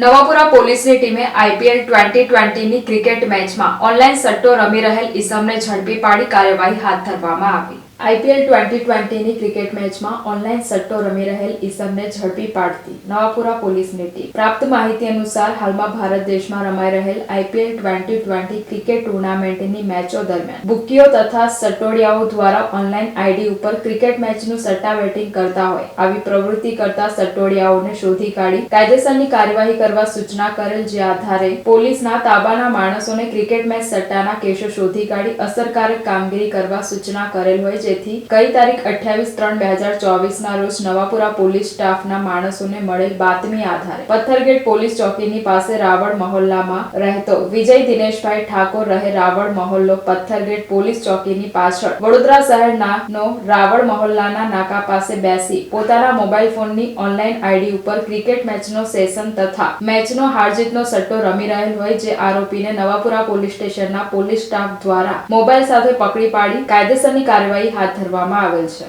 નવાપુરા પોલીસની ટીમે IPL 2020ની cricket મેચમાં ઓનલાઈન સટ્ટો રમી રહેલ ઈસમને ઝડપી પાડી કાર્યવાહી હાથ ધરવામાં આવી. IPL 2020ની ક્રિકેટ મેચમાં ઓનલાઈન સટ્ટો રમી રહેલ ઈસમને ઝડપી પાડતી નવાપુરા પોલીસની ટીમ. પ્રાપ્ત માહિતી અનુસાર હાલમાં ભારત દેશમાં રમાઈ રહેલ IPL 2020 ક્રિકેટ ટુર્નામેન્ટની મેચો દરમિયાન બુકીઓ તથા સટ્ટોડિયાઓ દ્વારા ઓનલાઈન આઈડી ઉપર ક્રિકેટ મેચનું સટ્ટા બેટિંગ કરતા હોય આવી પ્રવૃત્તિ કરતા સટ્ટોડિયાઓને શોધી કાઢી કાયદેસરની કાર્યવાહી કરવા સૂચના કરેલ, જે આધારે પોલીસના તાબાના માણસોને ક્રિકેટ મેચ સટ્ટાના કેસો શોધી કાઢી અસરકારક કામગીરી કરવા સૂચના કરેલ હોય, જેથી ગઈ તારીખ 28/3/2024 ના રોજ નવાપુરા પોલીસ સ્ટાફના માણસોને મળેલ બાતમી આધારે પથ્થરગેટ પોલીસ ચોકીની પાસે રાવળ મહોલ્લામાં રહેતો વિજય દિનેશભાઈ ઠાકોર રહે રાવળ મહોલ્લો પથ્થરગેટ પોલીસ ચોકીની પાછળ વડોદરા શહેરનો રાવળ મહોલ્લાના નાકા પાસે બેસી પોતાના મોબાઈલ ફોનની ઓનલાઈન આઈડી ઉપર ક્રિકેટ મેચનો સેશન તથા મેચનો હાર-જીતનો સટ્ટો રમી રહેલ હોય, જે આરોપીને નવાપુરા પોલીસ સ્ટેશનના પોલીસ સ્ટાફ દ્વારા મોબાઈલ સાથે પકડી પાડી કાયદેસરની કાર્યવાહી હાથ ધરવામાં આવેલ છે.